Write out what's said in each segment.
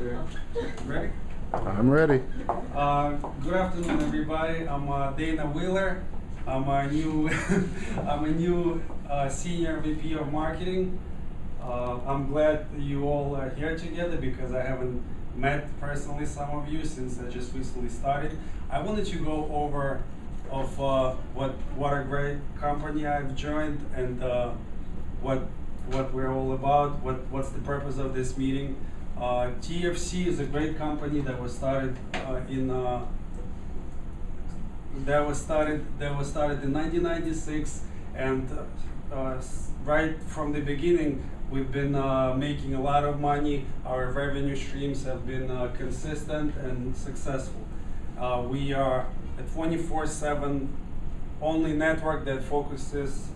Okay. Ready? I'm ready. Good afternoon, everybody. I'm Dana Wheeler. I'm a new, I'm a new senior VP of marketing. I'm glad you all are here together because I haven't met personally some of you since I just recently started. I wanted to go over of what a great company I've joined and what we're all about. What's the purpose of this meeting? TFC is a great company that was started in 1996, and right from the beginning we've been making a lot of money. Our revenue streams have been consistent and successful. We are a 24/7 only network that focuses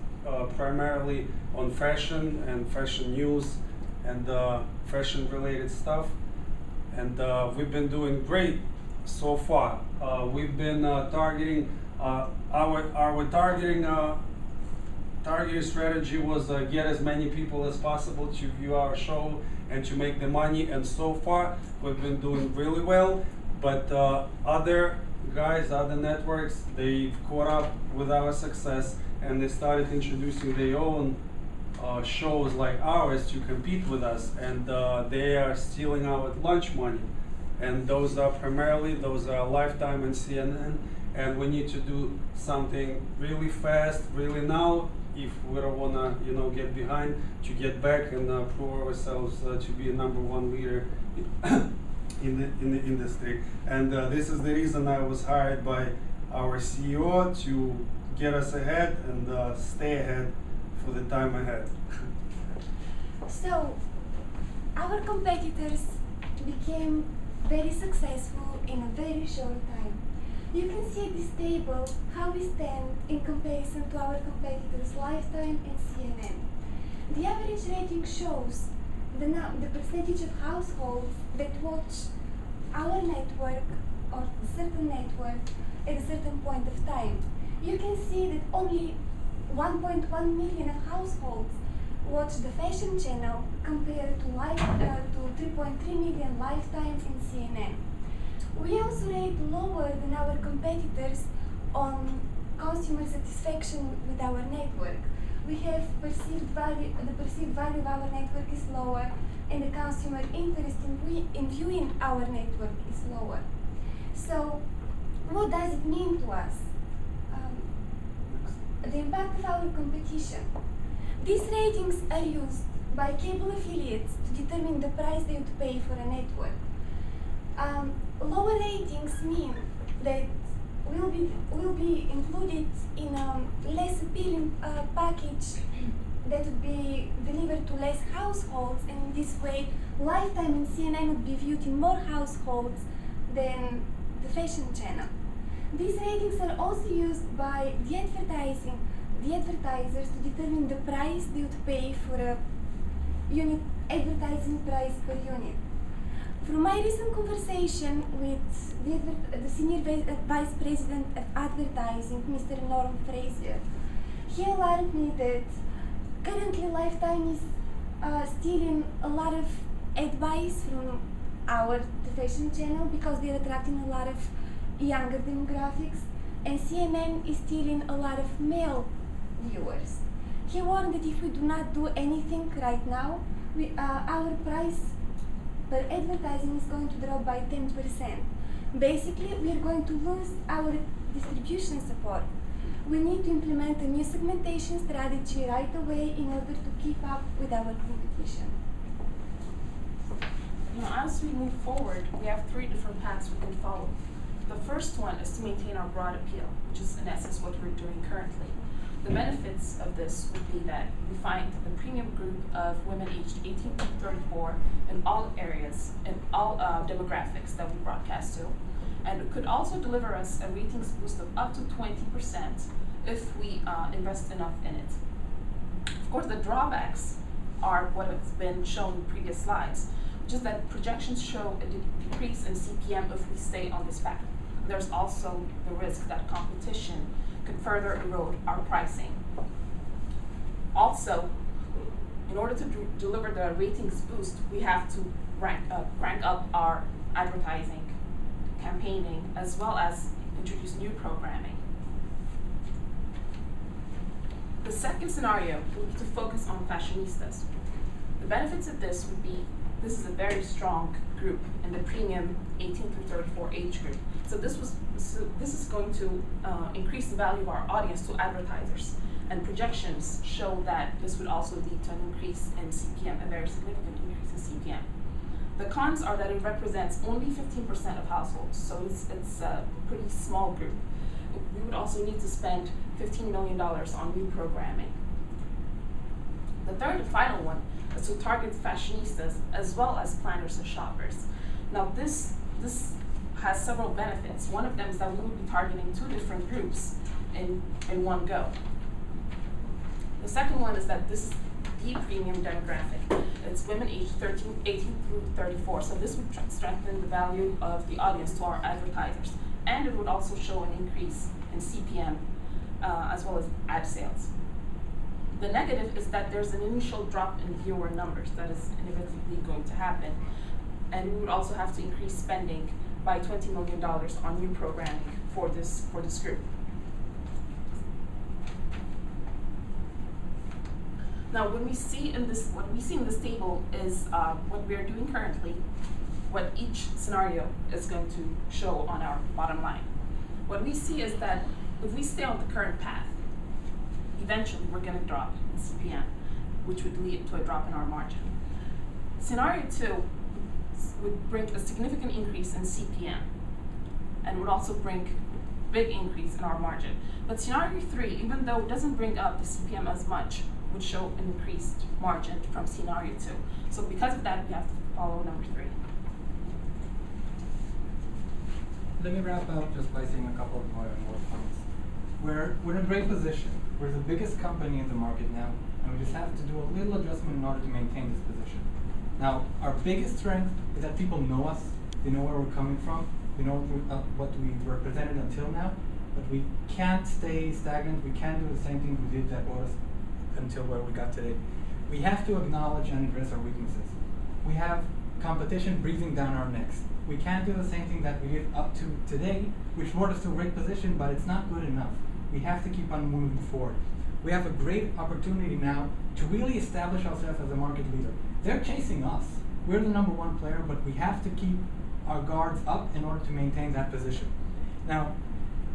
primarily on fashion and fashion news and fashion related stuff, and we've been doing great so far. We've been targeting our targeting strategy was get as many people as possible to view our show and to make the money, and so far we've been doing really well. But other guys, other networks, they've caught up with our success and they started introducing their own shows like ours to compete with us, and they are stealing our lunch money. And those are primarily Lifetime and CNN, and we need to do something really fast, really now, if we don't wanna, get behind, to get back and prove ourselves to be a #1 leader in the industry. And this is the reason I was hired by our CEO to get us ahead and stay ahead for the time ahead. So, our competitors became very successful in a very short time. You can see at this table how we stand in comparison to our competitors Lifetime and CNN. The average rating shows the percentage of households that watch our network or a certain network at a certain point of time. You can see that only 1.1 million of households watch the fashion channel compared to 3.3 million Lifetime and CNN. We also rate lower than our competitors on consumer satisfaction with our network. We have the perceived value of our network is lower, and the consumer interest in viewing our network is lower. So, what does it mean to us? The impact of our competition. These ratings are used by cable affiliates to determine the price they would pay for a network. Lower ratings mean that will be included in a less appealing package that would be delivered to less households, and in this way Lifetime and CNN would be viewed in more households than the fashion channel. These ratings are also used by the advertisers to determine the price they would pay for a unit advertising price per unit. From my recent conversation with the Senior Vice President of Advertising, Mr. Norm Frazier, he alarmed me that currently Lifetime is stealing a lot of ad buys from the fashion channel because they're attracting a lot of younger demographics, and CNN is stealing a lot of male viewers. He warned that if we do not do anything right now, our price per advertising is going to drop by 10%. Basically, we are going to lose our distribution support. We need to implement a new segmentation strategy right away in order to keep up with our competition. As we move forward, we have 3 different paths we can follow. The first one is to maintain our broad appeal, which is in essence what we're doing currently. The benefits of this would be that we find the premium group of women aged 18 to 34 in all areas, in all demographics that we broadcast to, and it could also deliver us a ratings boost of up to 20% if we invest enough in it. Of course, the drawbacks are what has been shown in previous slides, which is that projections show a decrease in CPM if we stay on this path. There's also the risk that competition could further erode our pricing. Also, in order to deliver the ratings boost, we have to crank up our advertising, campaigning, as well as introduce new programming. The second scenario would be to focus on fashionistas. The benefits of this would be, this is a very strong group in the premium 18 through 34 age group. So this is going to increase the value of our audience to advertisers. And projections show that this would also lead to an increase in CPM, a very significant increase in CPM. The cons are that it represents only 15% of households, so it's a pretty small group. We would also need to spend $15 million on new programming. The third and final one is to target fashionistas as well as planners and shoppers. Now this has several benefits. One of them is that we will be targeting two different groups in one go. The second one is that this is the premium demographic. It's women aged 18 through 34. So this would strengthen the value of the audience to our advertisers. And it would also show an increase in CPM as well as ad sales. The negative is that there's an initial drop in viewer numbers that is inevitably going to happen. And we would also have to increase spending by $20 million on new programming for this group. Now, what we see in this table is what we are doing currently, what each scenario is going to show on our bottom line. What we see is that if we stay on the current path, eventually we're going to drop in CPM, which would lead to a drop in our margin. Scenario 2 would bring a significant increase in CPM and would also bring a big increase in our margin. But scenario 3, even though it doesn't bring up the CPM as much, would show an increased margin from scenario 2. So because of that, we have to follow number 3. Let me wrap up just by saying a couple of more points. We're in a great position. We're the biggest company in the market now, and we just have to do a little adjustment in order to maintain this position. Now, our biggest strength is that people know us, they know where we're coming from, they know what we've represented until now, but we can't stay stagnant, we can't do the same thing we did that brought us until where we got today. We have to acknowledge and address our weaknesses. We have competition breathing down our necks. We can't do the same thing that we did up to today, which brought us to a great position, but it's not good enough. We have to keep on moving forward. We have a great opportunity now to really establish ourselves as a market leader. They're chasing us. We're the number one player, but we have to keep our guards up in order to maintain that position. Now,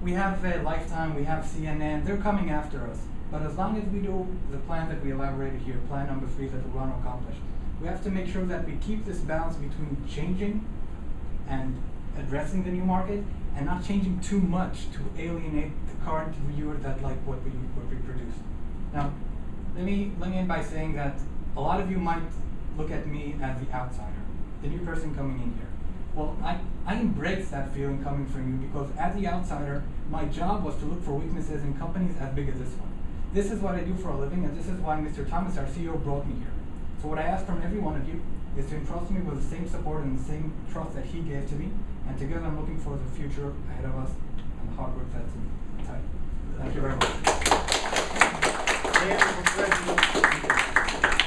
we have Lifetime, we have CNN, they're coming after us. But as long as we do the plan that we elaborated here, plan number 3 that we want to accomplish, we have to make sure that we keep this balance between changing and addressing the new market and not changing too much to alienate the current viewer that like what we produce. Now, let me end by saying that a lot of you might look at me as the outsider, the new person coming in here. Well, I embrace that feeling coming from you because as the outsider, my job was to look for weaknesses in companies as big as this one. This is what I do for a living, and this is why Mr. Thomas, our CEO, brought me here. So what I ask from every one of you is to entrust me with the same support and the same trust that he gave to me, and together I'm looking for the future ahead of us and the hard work that's inside. Thank you very much.